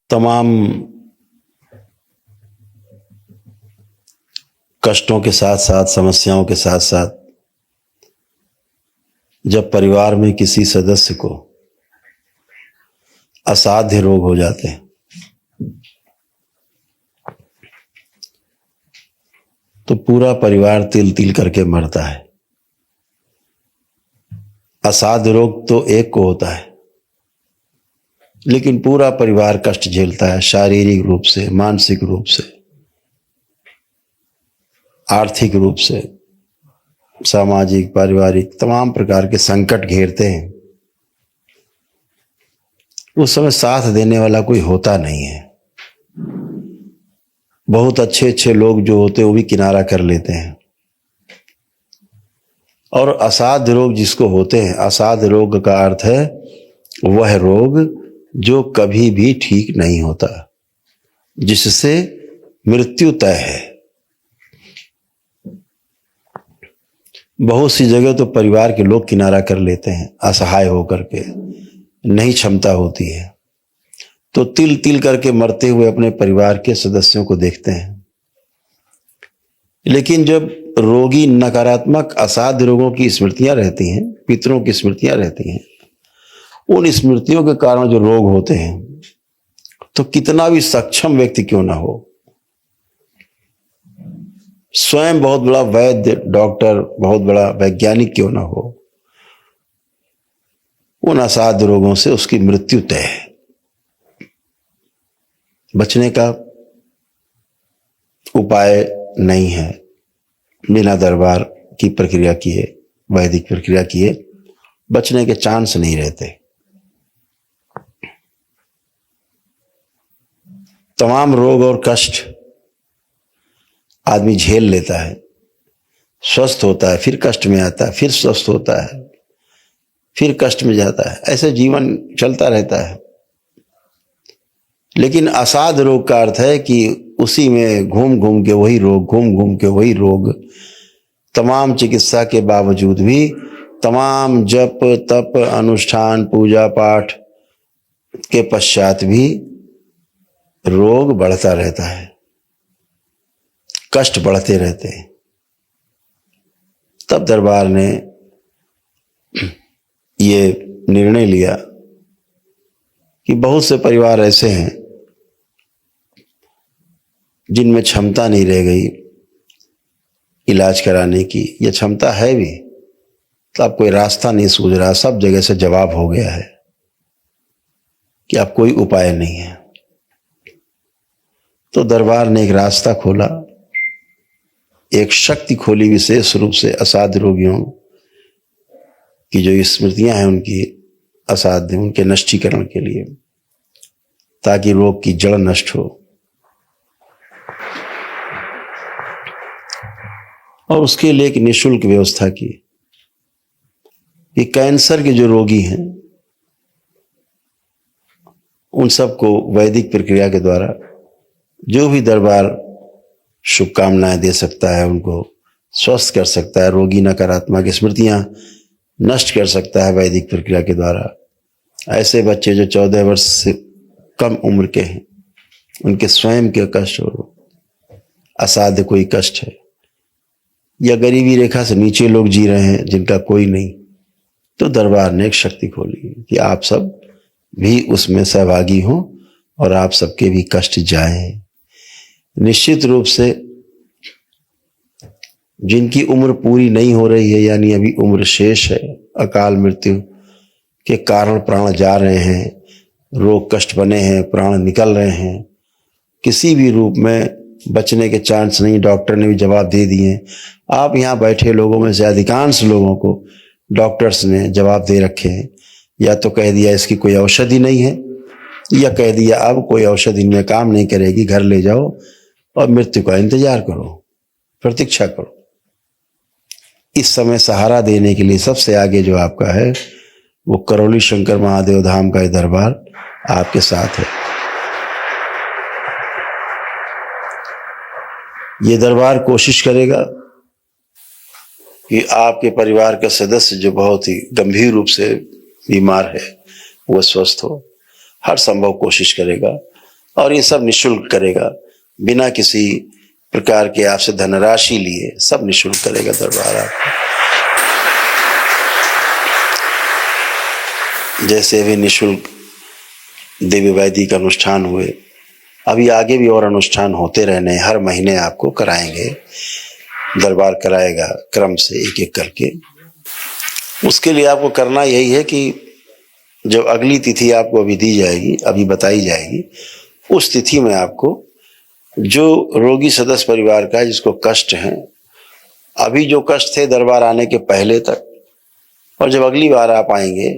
तमाम कष्टों के साथ साथ, समस्याओं के साथ साथ, जब परिवार में किसी सदस्य को असाध्य रोग हो जाते हैं तो पूरा परिवार तिल तिल करके मरता है। असाध्य रोग तो एक को होता है, लेकिन पूरा परिवार कष्ट झेलता है, शारीरिक रूप से, मानसिक रूप से, आर्थिक रूप से, सामाजिक, पारिवारिक, तमाम प्रकार के संकट घेरते हैं। उस समय साथ देने वाला कोई होता नहीं है। बहुत अच्छे अच्छे लोग जो होते हैं वो भी किनारा कर लेते हैं। और असाध्य रोग जिसको होते हैं, असाध्य रोग का अर्थ है वह रोग जो कभी भी ठीक नहीं होता, जिससे मृत्यु तय है। बहुत सी जगह तो परिवार के लोग किनारा कर लेते हैं, असहाय होकर के, नहीं क्षमता होती है तो तिल तिल करके मरते हुए अपने परिवार के सदस्यों को देखते हैं। लेकिन जब रोगी नकारात्मक असाध्य रोगों की स्मृतियां रहती हैं, पितरों की स्मृतियां रहती हैं, उन स्मृतियों के कारण जो रोग होते हैं, तो कितना भी सक्षम व्यक्ति क्यों ना हो, स्वयं बहुत बड़ा वैद्य, डॉक्टर, बहुत बड़ा वैज्ञानिक क्यों ना हो, उन असाध्य रोगों से उसकी मृत्यु तय है। बचने का उपाय नहीं है। बिना दरबार की प्रक्रिया किए, वैदिक प्रक्रिया किए, बचने के चांस नहीं रहते। तमाम रोग और कष्ट आदमी झेल लेता है, स्वस्थ होता है, फिर कष्ट में आता है, फिर स्वस्थ होता है, फिर कष्ट में जाता है, ऐसे जीवन चलता रहता है। लेकिन असाध्य रोग का अर्थ है कि उसी में घूम घूम के वही रोग, घूम घूम के वही रोग, तमाम चिकित्सा के बावजूद भी, तमाम जप तप अनुष्ठान पूजा पाठ के पश्चात भी रोग बढ़ता रहता है, कष्ट बढ़ते रहते हैं। तब दरबार ने ये निर्णय लिया कि बहुत से परिवार ऐसे हैं जिनमें क्षमता नहीं रह गई इलाज कराने की, या क्षमता है भी तो अब कोई रास्ता नहीं सूझ रहा, सब जगह से जवाब हो गया है कि अब कोई उपाय नहीं है। तो दरबार ने एक रास्ता खोला, एक शक्ति खोली, विशेष रूप से असाध्य रोगियों की जो स्मृतियां हैं उनकी असाध्य, उनके नष्टीकरण के लिए, ताकि रोग की जड़ नष्ट हो। और उसके लिए एक निःशुल्क व्यवस्था की कि कैंसर के जो रोगी हैं उन सबको वैदिक प्रक्रिया के द्वारा जो भी दरबार शुभकामनाएं दे सकता है, उनको स्वस्थ कर सकता है, रोगी नकारात्मक स्मृतियां नष्ट कर सकता है वैदिक प्रक्रिया के द्वारा। ऐसे बच्चे जो 14 वर्ष से कम उम्र के हैं, उनके स्वयं के कष्ट हो, असाध्य कोई कष्ट है, या गरीबी रेखा से नीचे लोग जी रहे हैं जिनका कोई नहीं, तो दरबार ने एक शक्ति खोली कि आप सब भी उसमें सहभागी हों और आप सबके भी कष्ट जाएं। निश्चित रूप से जिनकी उम्र पूरी नहीं हो रही है, यानी अभी उम्र शेष है, अकाल मृत्यु के कारण प्राण जा रहे हैं, रोग कष्ट बने हैं, प्राण निकल रहे हैं, किसी भी रूप में बचने के चांस नहीं, डॉक्टर ने भी जवाब दे दिए। आप यहाँ बैठे लोगों में से अधिकांश लोगों को डॉक्टर्स ने जवाब दे रखे हैं, या तो कह दिया इसकी कोई औषधि नहीं है, या कह दिया अब कोई औषधि में काम नहीं करेगी, घर ले जाओ और मृत्यु का इंतजार करो, प्रतीक्षा करो। इस समय सहारा देने के लिए सबसे आगे जो आपका है वो करौली शंकर महादेव धाम का दरबार आपके साथ है। ये दरबार कोशिश करेगा कि आपके परिवार का सदस्य जो बहुत ही गंभीर रूप से बीमार है वो स्वस्थ हो, हर संभव कोशिश करेगा। और ये सब निःशुल्क करेगा, बिना किसी प्रकार के आपसे धनराशि लिए सब निःशुल्क करेगा दरबार आपको। जैसे अभी निःशुल्क दिव्य वैदिक अनुष्ठान हुए, अभी आगे भी और अनुष्ठान होते रहने, हर महीने आपको कराएंगे, दरबार कराएगा क्रम से एक एक करके। उसके लिए आपको करना यही है कि जब अगली तिथि आपको अभी दी जाएगी, अभी बताई जाएगी, उस तिथि में आपको जो रोगी सदस्य परिवार का जिसको कष्ट है, अभी जो कष्ट थे दरबार आने के पहले तक, और जब अगली बार आप आएंगे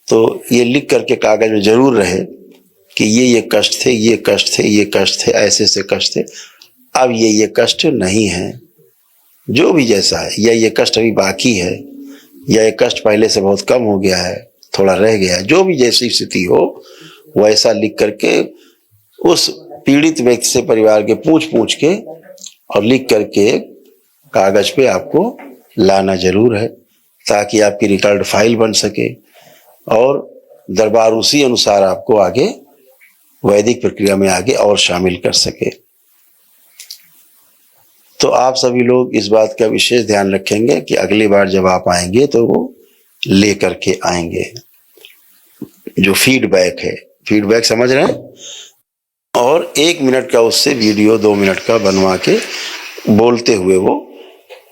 तो ये लिख करके कागज में जरूर रहे कि ये कष्ट थे, ये कष्ट थे, ये कष्ट थे, ऐसे से कष्ट थे, अब ये कष्ट नहीं है, जो भी जैसा है, या ये कष्ट अभी बाकी है, या ये कष्ट पहले से बहुत कम हो गया है, थोड़ा रह गया है, जो भी जैसी स्थिति हो वैसा लिख करके उस पीड़ित व्यक्ति से परिवार के पूछ के और लिख करके कागज पे आपको लाना जरूर है, ताकि आपकी रिकॉर्ड फाइल बन सके और दरबार उसी अनुसार आपको आगे वैदिक प्रक्रिया में आगे और शामिल कर सके। तो आप सभी लोग इस बात का विशेष ध्यान रखेंगे कि अगली बार जब आप आएंगे तो वो ले करके आएंगे। जो फीडबैक है, फीडबैक समझ रहे हैं, और 1 मिनट का उससे वीडियो 2 मिनट का बनवा के बोलते हुए वो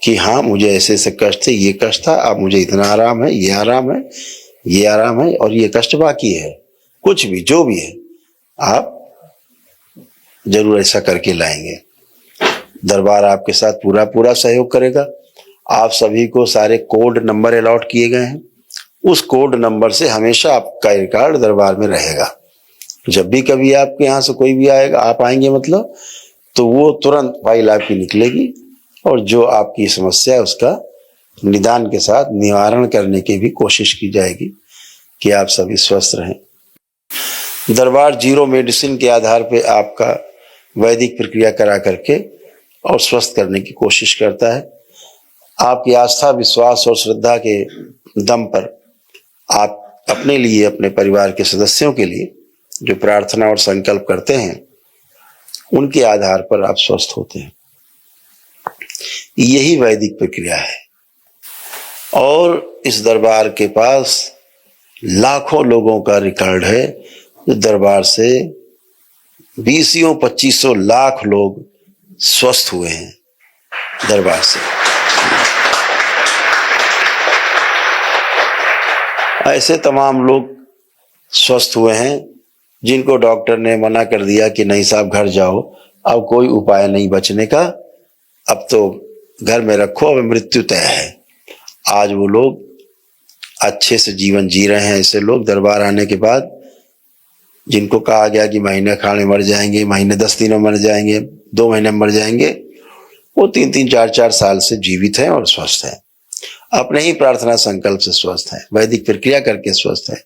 कि हाँ मुझे ऐसे ऐसे कष्ट थे, ये कष्ट था, अब मुझे इतना आराम है, ये आराम है, ये आराम है, और ये कष्ट बाकी है, कुछ भी जो भी है आप जरूर ऐसा करके लाएंगे। दरबार आपके साथ पूरा पूरा सहयोग करेगा। आप सभी को सारे कोड नंबर अलॉट किए गए हैं, उस कोड नंबर से हमेशा आपका रिकॉर्ड दरबार में रहेगा। जब भी कभी आपके यहाँ से कोई भी आएगा, आप आएंगे मतलब, तो वो तुरंत फाइल आपकी निकलेगी और जो आपकी समस्या है उसका निदान के साथ निवारण करने की भी कोशिश की जाएगी कि आप सभी स्वस्थ रहें। दरबार जीरो मेडिसिन के आधार पे आपका वैदिक प्रक्रिया करा करके और स्वस्थ करने की कोशिश करता है। आपकी आस्था, विश्वास और श्रद्धा के दम पर आप अपने लिए, अपने परिवार के सदस्यों के लिए जो प्रार्थना और संकल्प करते हैं, उनके आधार पर आप स्वस्थ होते हैं। यही वैदिक प्रक्रिया है। और इस दरबार के पास लाखों लोगों का रिकॉर्ड है। जो दरबार से 20-25 लाख लोग स्वस्थ हुए हैं दरबार से। ऐसे तमाम लोग स्वस्थ हुए हैं जिनको डॉक्टर ने मना कर दिया कि नहीं साहब घर जाओ, अब कोई उपाय नहीं बचने का, अब तो घर में रखो, अब मृत्यु तय है। आज वो लोग अच्छे से जीवन जी रहे हैं। ऐसे लोग दरबार आने के बाद, जिनको कहा गया कि महीने खाने में मर जाएंगे, महीने 10 दिन में मर जाएंगे, 2 महीने में मर जाएंगे, वो 3-3, 4-4 साल से जीवित हैं और स्वस्थ हैं। अपने ही प्रार्थना संकल्प से स्वस्थ हैं, वैदिक प्रक्रिया करके स्वस्थ हैं।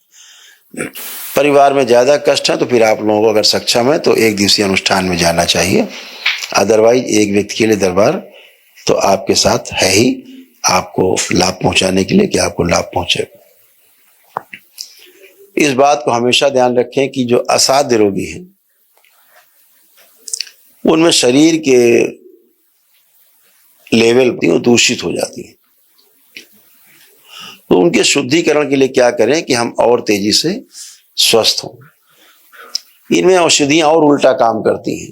परिवार में ज्यादा कष्ट है तो फिर आप लोगों को अगर सक्षम है तो 1 दिवसीय अनुष्ठान में जाना चाहिए। अदरवाइज एक व्यक्ति के लिए दरबार तो आपके साथ है ही, आपको लाभ पहुंचाने के लिए कि आपको लाभ पहुंचे। इस बात को हमेशा ध्यान रखें कि जो असाध्य रोगी हैं, उनमें शरीर के लेवल दूषित हो जाती है। तो उनके शुद्धिकरण के लिए क्या करें कि हम और तेजी से स्वस्थ हों। इनमें औषधियां और उल्टा काम करती हैं।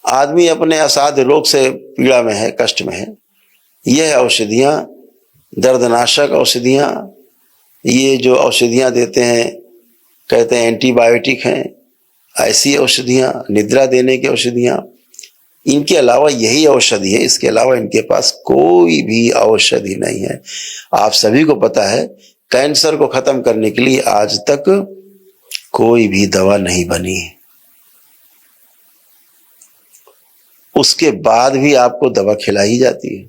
आदमी अपने असाध्य रोग से पीड़ा में है, कष्ट में है, यह औषधियां, दर्दनाशक औषधियां, ये जो औषधियां देते हैं, कहते हैं एंटीबायोटिक हैं, ऐसी औषधियां, निद्रा देने की औषधियां, इनके अलावा यही औषधि है। इसके अलावा इनके पास कोई भी औषधि नहीं है। आप सभी को पता है, कैंसर को खत्म करने के लिए आज तक कोई भी दवा नहीं बनी। उसके बाद भी आपको दवा खिलाई जाती है।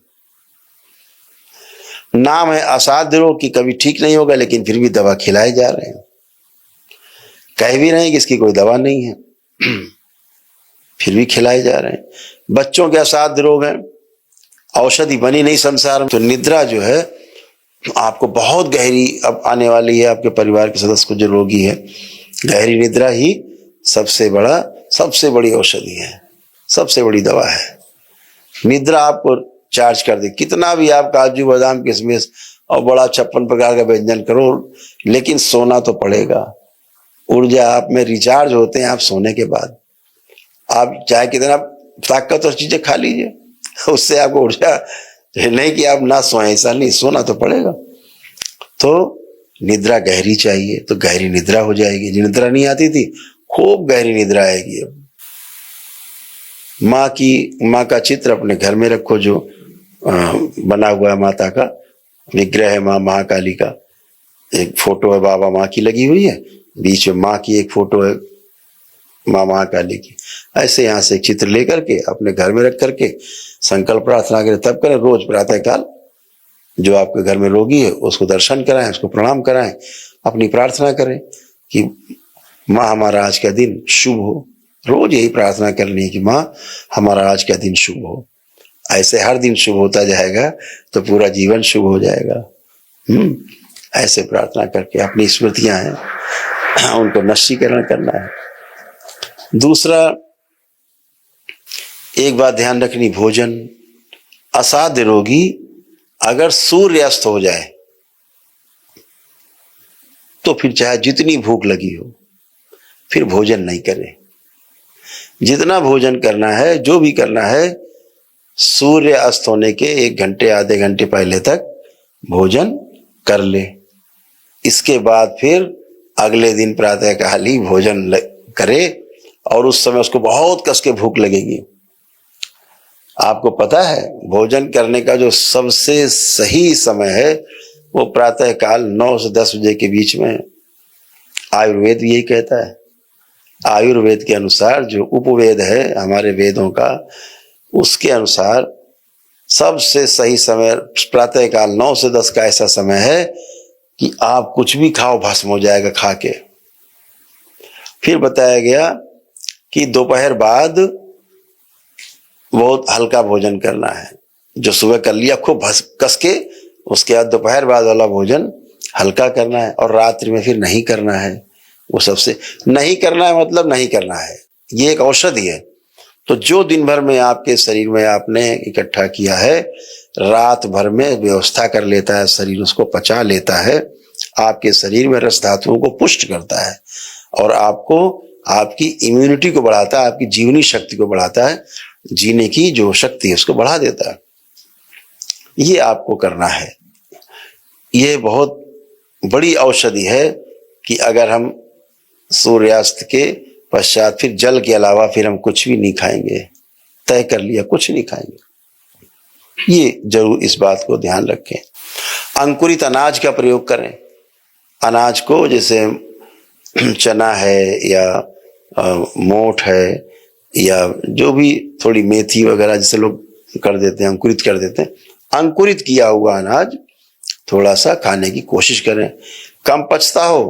नाम है असाध्य रोग की, कभी ठीक नहीं होगा, लेकिन फिर भी दवा खिलाए जा रहे हैं। कह भी रहे हैं कि इसकी कोई दवा नहीं है, फिर भी खिलाए जा रहे हैं। बच्चों के असाध्य रोग हैं, औषधि बनी नहीं संसार में। तो निद्रा जो है आपको बहुत गहरी अब आने वाली है। आपके परिवार के सदस्य को जो रोगी है, गहरी निद्रा ही सबसे बड़ी औषधि है, सबसे बड़ी दवा है। निद्रा आपको चार्ज कर दे, कितना भी आप काजू बादाम किशमिश और बड़ा 56 प्रकार का व्यंजन करो, लेकिन सोना तो पड़ेगा। ऊर्जा आप में रिचार्ज होते हैं आप सोने के बाद। आप चाहे कितना ताकत और चीजें खा लीजिए, उससे आपको ऊर्जा नहीं कि आप ना सोएं, ऐसा नहीं, सोना तो पड़ेगा। तो निद्रा गहरी चाहिए, तो गहरी निद्रा हो जाएगी। जो निद्रा नहीं आती थी, खूब गहरी निद्रा आएगी। अब माँ का चित्र अपने घर में रखो, जो बना हुआ है माता का विग्रह है, माँ महाकाली का एक फोटो है, बाबा माँ की लगी हुई है, बीच में माँ की एक फोटो है माँ महाकाली की। ऐसे यहाँ से एक चित्र लेकर के अपने घर में रख करके संकल्प प्रार्थना करें, तब करें। रोज प्रातः काल जो आपके घर में रोगी है उसको दर्शन कराएं, उसको प्रणाम कराएं, अपनी प्रार्थना करें कि माँ हमारा आज का दिन शुभ हो। रोज यही प्रार्थना करनी है कि माँ हमारा आज का दिन शुभ हो। ऐसे हर दिन शुभ होता जाएगा तो पूरा जीवन शुभ हो जाएगा। ऐसे प्रार्थना करके अपनी स्मृतियां हैं उनको नष्टीकरण करना है। दूसरा, एक बात ध्यान रखनी, भोजन असाध्य रोगी अगर सूर्यास्त हो जाए तो फिर चाहे जितनी भूख लगी हो फिर भोजन नहीं करे। जितना भोजन करना है, जो भी करना है, सूर्य अस्त होने के 1 घंटे आधे घंटे पहले तक भोजन कर ले। इसके बाद फिर अगले दिन प्रातःकाल ही भोजन करे और उस समय उसको बहुत कस के भूख लगेगी। आपको पता है भोजन करने का जो सबसे सही समय है वो प्रातःकाल 9 से 10 बजे के बीच में। आयुर्वेद यही कहता है। आयुर्वेद के अनुसार जो उपवेद है हमारे वेदों का, उसके अनुसार सबसे सही समय प्रातःकाल 9 से 10 का ऐसा समय है कि आप कुछ भी खाओ भस्म हो जाएगा खा के। फिर बताया गया कि दोपहर बाद बहुत हल्का भोजन करना है। जो सुबह कर लिया खूब कस के, उसके बाद दोपहर बाद वाला भोजन हल्का करना है और रात्रि में फिर नहीं करना है। वो सबसे नहीं करना है मतलब नहीं करना है। ये एक औषधि है। तो जो दिन भर में आपके शरीर में आपने इकट्ठा किया है, रात भर में व्यवस्था कर लेता है शरीर, उसको पचा लेता है, आपके शरीर में रस धातुओं को पुष्ट करता है और आपको आपकी इम्यूनिटी को बढ़ाता है, आपकी जीवनी शक्ति को बढ़ाता है, जीने की जो शक्ति है उसको बढ़ा देता है। ये आपको करना है। ये बहुत बड़ी औषधि है कि अगर हम सूर्यास्त के पश्चात फिर जल के अलावा फिर हम कुछ भी नहीं खाएंगे, तय कर लिया कुछ नहीं खाएंगे। ये जरूर इस बात को ध्यान रखें। अंकुरित अनाज का प्रयोग करें। अनाज को जैसे चना है या मोठ है या जो भी थोड़ी मेथी वगैरह जैसे लोग कर देते हैं, अंकुरित कर देते हैं, अंकुरित किया हुआ अनाज थोड़ा सा खाने की कोशिश करें। कम पचता हो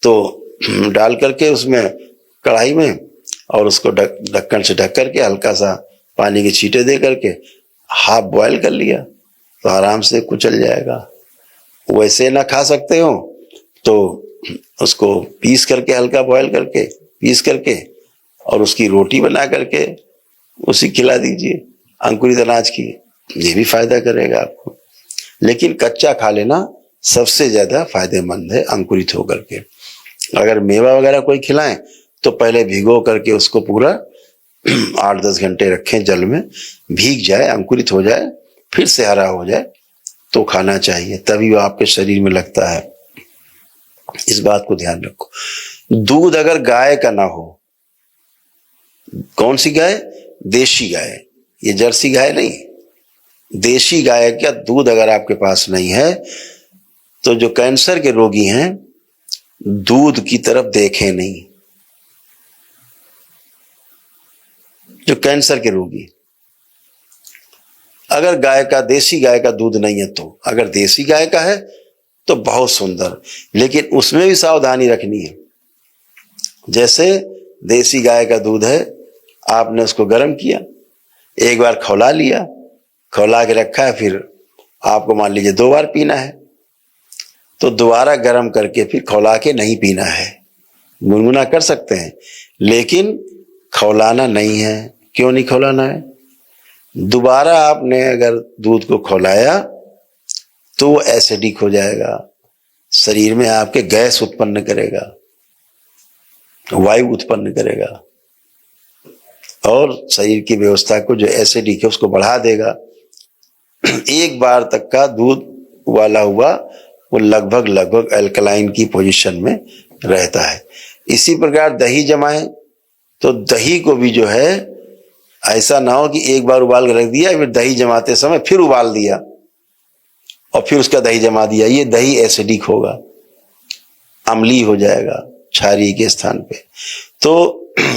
तो डाल करके उसमें कढ़ाई में और उसको ढक्कन से ढक करके हल्का सा पानी के छींटे दे करके हाफ बॉयल कर लिया तो आराम से कुचल जाएगा। वैसे ना खा सकते हो तो उसको पीस करके हल्का बॉयल करके पीस करके और उसकी रोटी बना करके उसी खिला दीजिए अंकुरित अनाज की। ये भी फायदा करेगा आपको। लेकिन कच्चा खा लेना सबसे ज्यादा फायदेमंद है अंकुरित होकर के। अगर मेवा वगैरह कोई खिलाएं तो पहले भिगो करके उसको पूरा 8-10 घंटे रखें, जल में भीग जाए, अंकुरित हो जाए, फिर से हरा हो जाए तो खाना चाहिए, तभी वो आपके शरीर में लगता है। इस बात को ध्यान रखो। दूध अगर गाय का ना हो, कौन सी गाय? देशी गाय, ये जर्सी गाय नहीं, देशी गाय का दूध अगर आपके पास नहीं है तो जो कैंसर के रोगी हैं दूध की तरफ देखें नहीं। जो कैंसर के रोगी, अगर गाय का, देशी गाय का दूध नहीं है तो, अगर देसी गाय का है तो बहुत सुंदर, लेकिन उसमें भी सावधानी रखनी है। जैसे देसी गाय का दूध है, आपने उसको गर्म किया, एक बार खौला लिया, खौला के रखा है, फिर आपको मान लीजिए 2 बार पीना है तो दोबारा गर्म करके फिर खौला के नहीं पीना है। गुनगुना कर सकते हैं लेकिन खौलाना नहीं है। क्यों नहीं खौलाना है? दोबारा आपने अगर दूध को खौलाया तो वो एसिडिक हो जाएगा, शरीर में आपके गैस उत्पन्न करेगा, वायु उत्पन्न करेगा और शरीर की व्यवस्था को जो एसिडिक है उसको बढ़ा देगा। एक बार तक का दूध उबाला हुआ वो लगभग अल्कलाइन की पोजीशन में रहता है। इसी प्रकार दही जमाएं तो दही को भी जो है ऐसा ना हो कि एक बार उबाल कर रख दिया, फिर दही जमाते समय फिर उबाल दिया और फिर उसका दही जमा दिया, ये दही एसिडिक होगा, अम्लीय हो जाएगा क्षारीय के स्थान पे। तो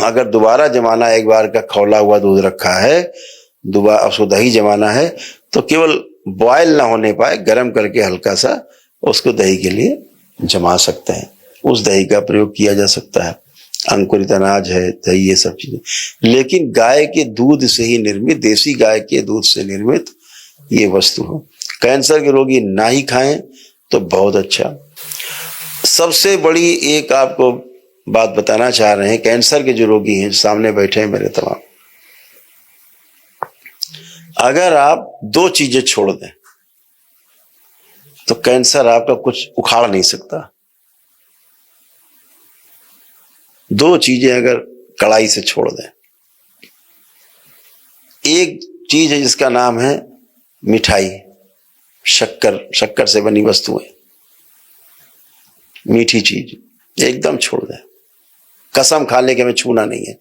अगर दोबारा जमाना, एक बार का खौला हुआ दूध रखा है, दोबारा उसको दही जमाना है तो केवल बॉयल ना होने पाए, गर्म करके हल्का सा उसको दही के लिए जमा सकते हैं। उस दही का प्रयोग किया जा सकता है। अंकुरित अनाज है दही, ये सब चीजें, लेकिन गाय के दूध से ही निर्मित, देसी गाय के दूध से निर्मित ये वस्तु हो। कैंसर के रोगी ना ही खाएं तो बहुत अच्छा। सबसे बड़ी एक आपको बात बताना चाह रहे हैं, कैंसर के जो रोगी हैं सामने बैठे हैं मेरे तमाम, अगर आप 2 चीजें छोड़ दें तो कैंसर आपका कुछ उखाड़ नहीं सकता। 2 चीजें अगर कड़ाई से छोड़ दें, एक चीज है जिसका नाम है मिठाई, शक्कर से बनी वस्तुएं, मीठी चीज एकदम छोड़ दें। कसम खा ले कि हमें छूना नहीं है।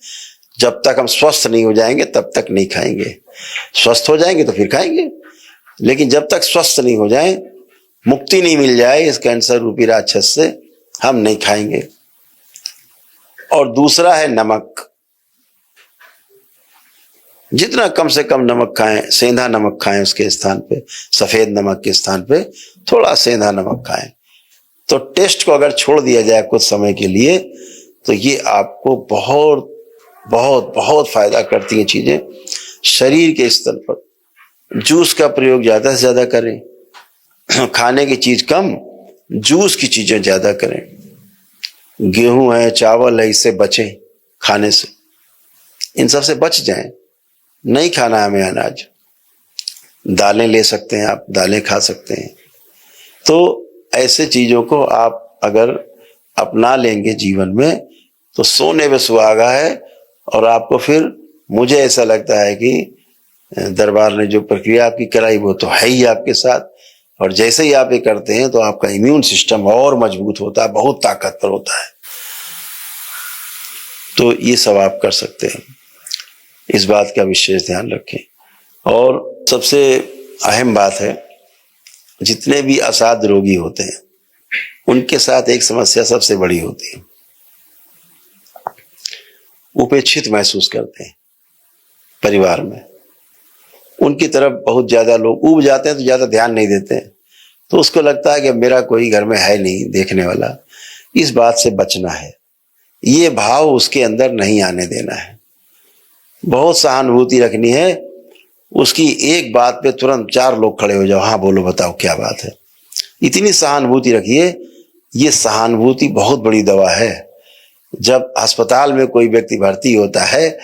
जब तक हम स्वस्थ नहीं हो जाएंगे तब तक नहीं खाएंगे, स्वस्थ हो जाएंगे तो फिर खाएंगे, लेकिन जब तक स्वस्थ नहीं हो जाए, मुक्ति नहीं मिल जाए इस कैंसर रूपी राक्षस से, हम नहीं खाएंगे। और दूसरा है नमक। जितना कम से कम नमक खाएं, सेंधा नमक खाएं, उसके स्थान पे सफेद नमक के स्थान पे थोड़ा सेंधा नमक खाएं। तो टेस्ट को अगर छोड़ दिया जाए कुछ समय के लिए तो ये आपको बहुत बहुत बहुत फायदा करती हैं चीजें। शरीर के स्तर पर जूस का प्रयोग ज्यादा से ज्यादा करें, खाने की चीज कम, जूस की चीजें ज्यादा करें। गेहूं है, चावल है, इससे बचें खाने से, इन सब से बच जाएं। नहीं खाना हमें अनाज, दालें ले सकते हैं आप, दालें खा सकते हैं। तो ऐसे चीजों को आप अगर अपना लेंगे जीवन में तो सोने पे सुहागा है। और आपको फिर, मुझे ऐसा लगता है कि दरबार ने जो प्रक्रिया आपकी कराई वो तो है ही आपके साथ, और जैसे ही आप ये करते हैं तो आपका इम्यून सिस्टम और मजबूत होता है, बहुत ताकतवर होता है। तो ये सब आप कर सकते हैं, इस बात का विशेष ध्यान रखें। और सबसे अहम बात है, जितने भी असाध्य रोगी होते हैं उनके साथ एक समस्या सबसे बड़ी होती है, उपेक्षित महसूस करते हैं परिवार में। उनकी तरफ बहुत ज्यादा लोग उब जाते हैं तो ज्यादा ध्यान नहीं देते हैं, तो उसको लगता है कि मेरा कोई घर में है नहीं देखने वाला। इस बात से बचना है, ये भाव उसके अंदर नहीं आने देना है। बहुत सहानुभूति रखनी है, उसकी एक बात पे तुरंत 4 लोग खड़े हो जाओ, हाँ बोलो बताओ क्या बात है, इतनी सहानुभूति रखिए। ये सहानुभूति बहुत बड़ी दवा है। जब अस्पताल में कोई व्यक्ति भर्ती होता है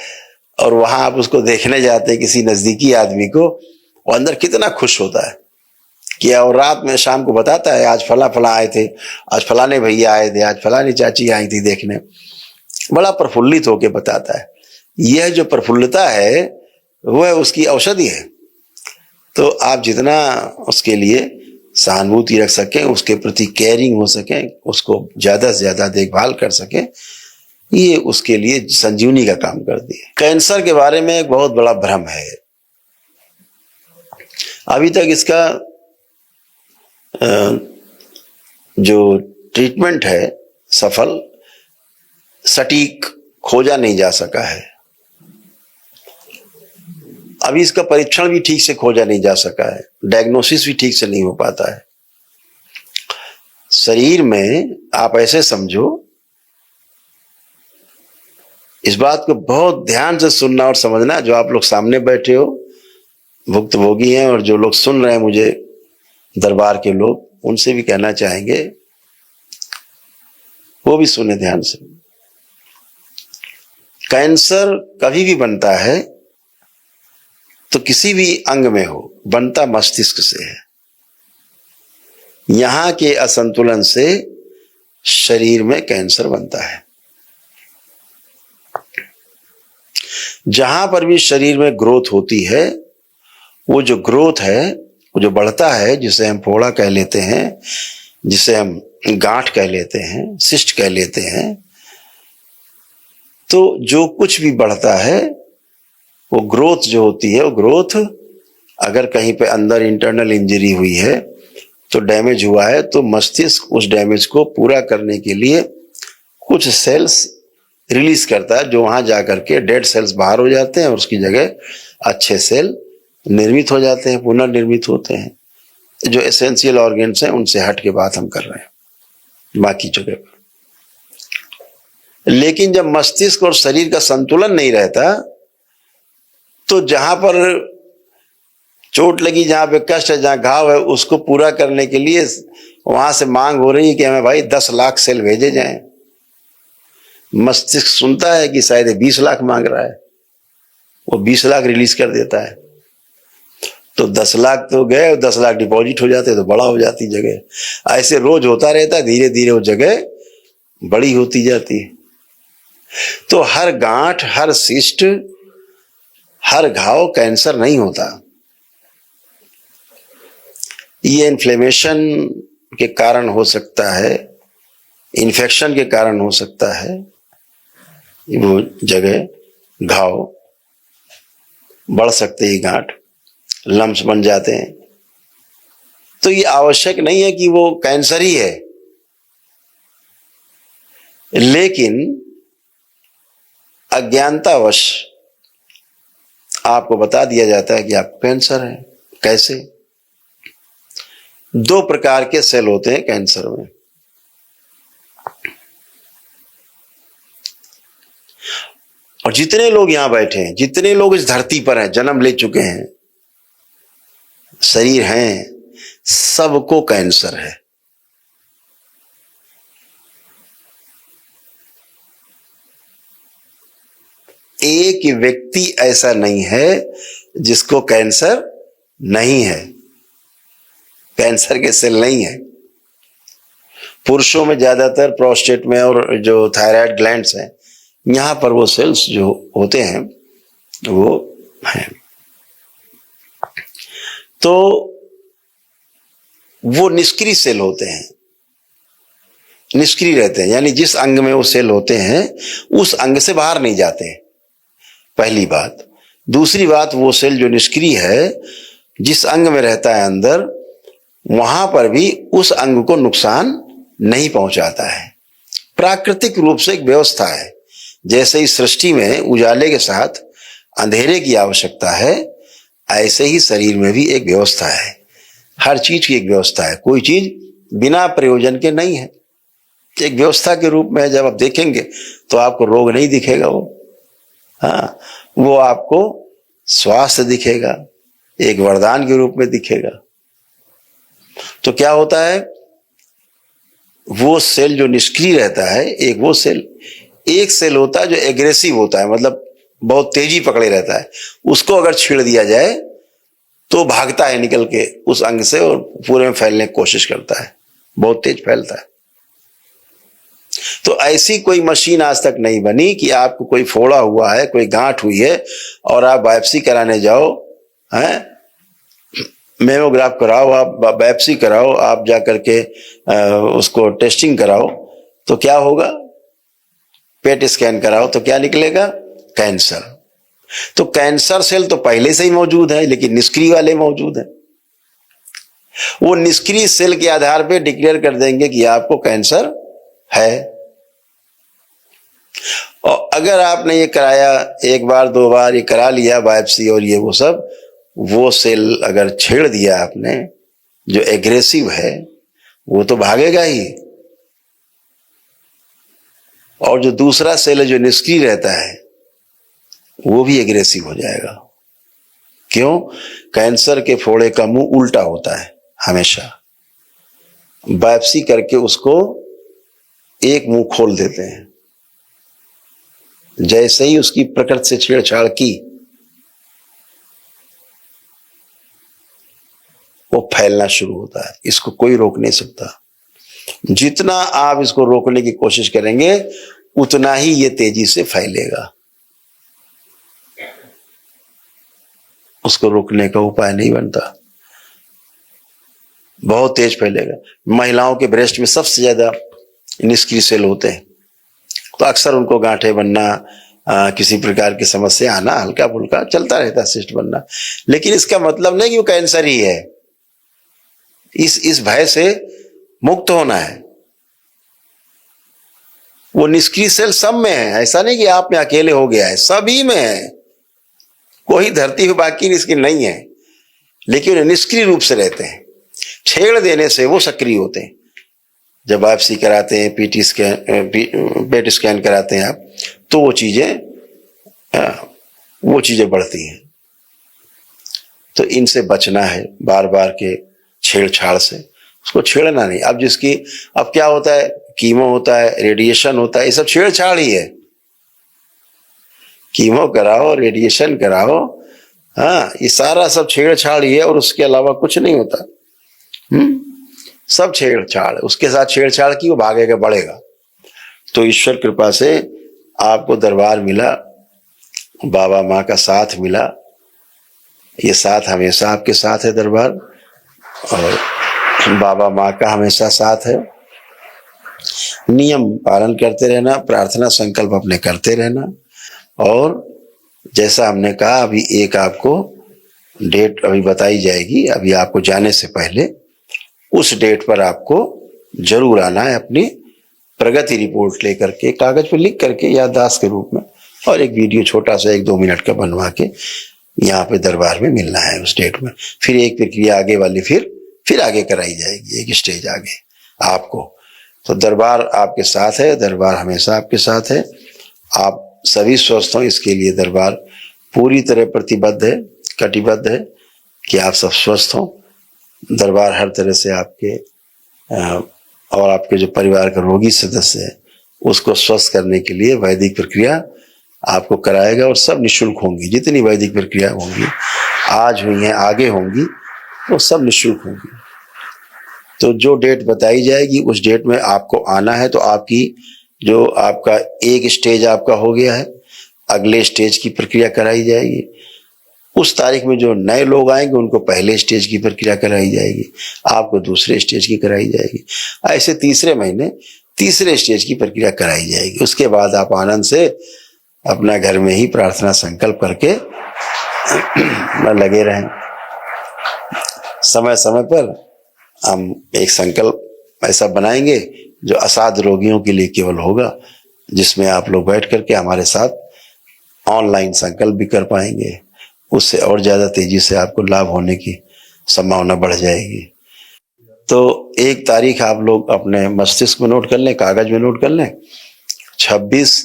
और वहां आप उसको देखने जाते हैं किसी नजदीकी आदमी को, वो अंदर कितना खुश होता है कि, और रात में शाम को बताता है आज फला फला आए थे, आज फलाने भैया आए थे, आज फलानी चाची आई थी देखने, बड़ा प्रफुल्लित होकर बताता है। यह जो प्रफुल्लता है वो है उसकी औषधि है। तो आप जितना उसके लिए सहानुभूति रख सकें, उसके प्रति केयरिंग हो सकें, उसको ज्यादा से ज्यादा देखभाल कर सकें, ये उसके लिए संजीवनी का काम करती है। कैंसर के बारे में एक बहुत बड़ा भ्रम है, अभी तक इसका जो ट्रीटमेंट है सफल सटीक खोजा नहीं जा सका है। अभी इसका परीक्षण भी ठीक से खोजा नहीं जा सका है, डायग्नोसिस भी ठीक से नहीं हो पाता है। शरीर में आप ऐसे समझो, इस बात को बहुत ध्यान से सुनना और समझना, जो आप लोग सामने बैठे हो भुक्तभोगी हैं, और जो लोग सुन रहे हैं मुझे दरबार के लोग, उनसे भी कहना चाहेंगे वो भी सुने ध्यान से। कैंसर कभी भी बनता है तो किसी भी अंग में हो, बनता मस्तिष्क से है। यहां के असंतुलन से शरीर में कैंसर बनता है। जहां पर भी शरीर में ग्रोथ होती है, वो जो ग्रोथ है, वो जो बढ़ता है, जिसे हम फोड़ा कह लेते हैं, जिसे हम गांठ कह लेते हैं, सिस्ट कह लेते हैं, तो जो कुछ भी बढ़ता है, वो ग्रोथ जो होती है, वो ग्रोथ अगर कहीं पे अंदर इंटरनल इंजरी हुई है तो डैमेज हुआ है, तो मस्तिष्क उस डैमेज को पूरा करने के लिए कुछ सेल्स रिलीज करता है, जो वहां जाकर के डेड सेल्स बाहर हो जाते हैं और उसकी जगह अच्छे सेल निर्मित हो जाते हैं, पुनर्निर्मित होते हैं। जो एसेंशियल ऑर्गन्स हैं उनसे हट के बात हम कर रहे हैं बाकी जगह पर। लेकिन जब मस्तिष्क और शरीर का संतुलन नहीं रहता, तो जहां पर चोट लगी, जहां पे कष्ट है, जहां घाव है, उसको पूरा करने के लिए वहां से मांग हो रही है कि हमें भाई 10 लाख सेल भेजे जाएं। मस्तिष्क सुनता है कि शायद 20 लाख मांग रहा है, वो 20 लाख रिलीज कर देता है, तो 10 लाख तो गए और 10 लाख डिपॉजिट हो जाते, तो बड़ा हो जाती जगह। ऐसे रोज होता रहता है, धीरे धीरे वो जगह बड़ी होती जाती है। तो हर गांठ, हर सिस्ट, हर घाव कैंसर नहीं होता। ये इन्फ्लेमेशन के कारण हो सकता है, इन्फेक्शन के कारण हो सकता है, वो जगह घाव बढ़ सकते ही, गांठ लम्स बन जाते हैं। तो ये आवश्यक नहीं है कि वो कैंसर ही है, लेकिन अज्ञानतावश आपको बता दिया जाता है कि आपको कैंसर है। कैसे? 2 प्रकार के सेल होते हैं कैंसर में। और जितने लोग यहां बैठे हैं, जितने लोग इस धरती पर हैं, जन्म ले चुके हैं, शरीर हैं, सबको कैंसर है। एक व्यक्ति ऐसा नहीं है जिसको कैंसर नहीं है, कैंसर के सेल नहीं है। पुरुषों में ज्यादातर प्रोस्टेट में और जो थायराइड ग्लैंड्स हैं, यहां पर वो सेल्स जो होते हैं वो हैं। तो वो निष्क्रिय सेल होते हैं, निष्क्रिय रहते हैं, यानी जिस अंग में वो सेल होते हैं उस अंग से बाहर नहीं जाते, पहली बात। दूसरी बात, वो सेल जो निष्क्रिय है, जिस अंग में रहता है अंदर, वहां पर भी उस अंग को नुकसान नहीं पहुंचाता है। प्राकृतिक रूप से एक व्यवस्था है। जैसे इस सृष्टि में उजाले के साथ अंधेरे की आवश्यकता है, ऐसे ही शरीर में भी एक व्यवस्था है। हर चीज की एक व्यवस्था है, कोई चीज बिना प्रयोजन के नहीं है, एक व्यवस्था के रूप में। जब आप देखेंगे तो आपको रोग नहीं दिखेगा, वो आपको स्वास्थ्य दिखेगा, एक वरदान के रूप में दिखेगा। तो क्या होता है, वो सेल जो निष्क्रिय रहता है, एक सेल होता है जो एग्रेसिव होता है, मतलब बहुत तेजी पकड़े रहता है। उसको अगर छेड़ दिया जाए तो भागता है निकल के उस अंग से और पूरे में फैलने की कोशिश करता है, बहुत तेज फैलता है। तो ऐसी कोई मशीन आज तक नहीं बनी कि आपको कोई फोड़ा हुआ है, कोई गांठ हुई है और आप बायोप्सी कराने जाओ, मेमोग्राफ कराओ, आप बायोप्सी कराओ, आप जाकर के उसको टेस्टिंग कराओ, तो क्या होगा, पेट स्कैन कराओ तो क्या निकलेगा, कैंसर। तो कैंसर सेल तो पहले से ही मौजूद है, लेकिन निष्क्रिय वाले मौजूद है। वो निष्क्रिय सेल के आधार पे डिक्लेयर कर देंगे कि आपको कैंसर है। और अगर आपने ये कराया, 1 बार 2 बार ये करा लिया बायोप्सी और ये वो सब, वो सेल अगर छेड़ दिया आपने जो एग्रेसिव है, वो तो भागेगा ही। और जो दूसरा सेल है जो निष्क्रिय रहता है, वो भी एग्रेसिव हो जाएगा। क्यों? कैंसर के फोड़े का मुंह उल्टा होता है हमेशा। बायोप्सी करके उसको एक मुंह खोल देते हैं, जैसे ही उसकी प्रकृति से छेड़छाड़ की, वो फैलना शुरू होता है। इसको कोई रोक नहीं सकता। जितना आप इसको रोकने की कोशिश करेंगे उतना ही ये तेजी से फैलेगा। उसको रोकने का उपाय नहीं बनता, बहुत तेज फैलेगा। महिलाओं के ब्रेस्ट में सबसे ज्यादा निष्क्रिय सेल होते हैं, तो अक्सर उनको गांठे बनना, किसी प्रकार की समस्या आना हल्का फुल्का चलता रहता है, सिस्ट बनना। लेकिन इसका मतलब नहीं कि वो कैंसर ही है। इस भय से मुक्त होना है। वो निष्क्रिय सेल सब में है, ऐसा नहीं कि आप में अकेले हो गया है, सभी में है। कोई धरती पे बाकी इसकी नहीं है, लेकिन निष्क्रिय रूप से रहते हैं। छेड़ देने से वो सक्रिय होते हैं। जब बायोप्सी कराते हैं, पीटी स्कैन, पेट स्कैन कराते हैं आप, तो वो चीजें बढ़ती हैं। तो इनसे बचना है, बार बार के छेड़छाड़ से। उसको छेड़ना नहीं। अब क्या होता है, कीमो होता है, रेडिएशन होता है, ये सब छेड़छाड़ ही है। कीमो कराओ, रेडिएशन कराओ, हाँ, ये सारा सब छेड़छाड़ ही है और उसके अलावा कुछ नहीं होता। सब छेड़छाड़। उसके साथ छेड़छाड़ की, वो भागेगा, बढ़ेगा। तो ईश्वर कृपा से आपको दरबार मिला, बाबा माँ का साथ मिला। ये साथ हमेशा आपके साथ है दरबार, और बाबा माँ का हमेशा साथ है। नियम पालन करते रहना, प्रार्थना संकल्प अपने करते रहना। और जैसा हमने कहा, अभी एक आपको डेट अभी बताई जाएगी। अभी आपको जाने से पहले उस डेट पर आपको जरूर आना है, अपनी प्रगति रिपोर्ट लेकर के, कागज पे लिख करके याददाश्त के रूप में, और एक वीडियो छोटा सा 1-2 मिनट का बनवा के यहाँ पे दरबार में मिलना है उस डेट में। फिर एक प्रक्रिया आगे वाली फिर आगे कराई जाएगी, एक स्टेज आगे आपको। तो दरबार आपके साथ है, दरबार हमेशा आपके साथ है। आप सभी स्वस्थ हों, इसके लिए दरबार पूरी तरह प्रतिबद्ध है, कटिबद्ध है कि आप सब स्वस्थ हों। दरबार हर तरह से आपके और आपके जो परिवार का रोगी सदस्य है उसको स्वस्थ करने के लिए वैदिक प्रक्रिया आपको कराएगा, और सब निःशुल्क होंगी। जितनी वैदिक प्रक्रिया होंगी, आज हुई हैं, आगे होंगी, वो सब निःशुल्क होंगी। तो जो डेट बताई जाएगी उस डेट में आपको आना है। तो आपकी जो आपका एक स्टेज आपका हो गया है, अगले स्टेज की प्रक्रिया कराई जाएगी। उस तारीख में जो नए लोग आएंगे उनको पहले स्टेज की प्रक्रिया कराई जाएगी, आपको दूसरे स्टेज की कराई जाएगी। ऐसे तीसरे महीने तीसरे स्टेज की प्रक्रिया कराई जाएगी। उसके बाद आप आनंद से अपना घर में ही प्रार्थना संकल्प करके लगे रहें। समय समय पर हम एक संकल्प ऐसा बनाएंगे जो असाध्य रोगियों के लिए केवल होगा, जिसमें आप लोग बैठ करके हमारे साथ ऑनलाइन संकल्प भी कर पाएंगे। उससे और ज्यादा तेजी से आपको लाभ होने की संभावना बढ़ जाएगी। तो एक तारीख आप लोग अपने मस्तिष्क में नोट कर लें, कागज में नोट कर लें। 26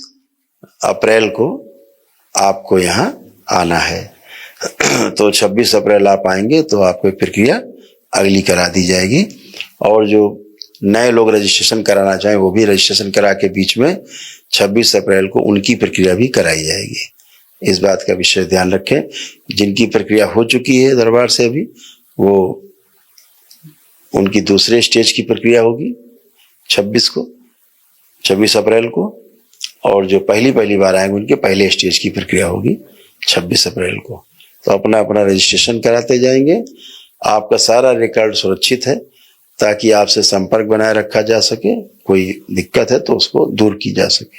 अप्रैल को आपको यहाँ आना है। तो 26 अप्रैल आप आएंगे तो आपको प्रक्रिया अगली करा दी जाएगी, और जो नए लोग रजिस्ट्रेशन कराना चाहें वो भी रजिस्ट्रेशन करा के बीच में 26 अप्रैल को उनकी प्रक्रिया भी कराई जाएगी। इस बात का विशेष ध्यान रखें। जिनकी प्रक्रिया हो चुकी है दरबार से अभी, वो उनकी दूसरे स्टेज की प्रक्रिया होगी 26 अप्रैल को, और जो पहली बार आएंगे उनके पहले स्टेज की प्रक्रिया होगी 26 अप्रैल को। तो अपना अपना रजिस्ट्रेशन कराते जाएंगे। आपका सारा रिकॉर्ड सुरक्षित है, ताकि आपसे संपर्क बनाए रखा जा सके। कोई दिक्कत है तो उसको दूर की जा सके।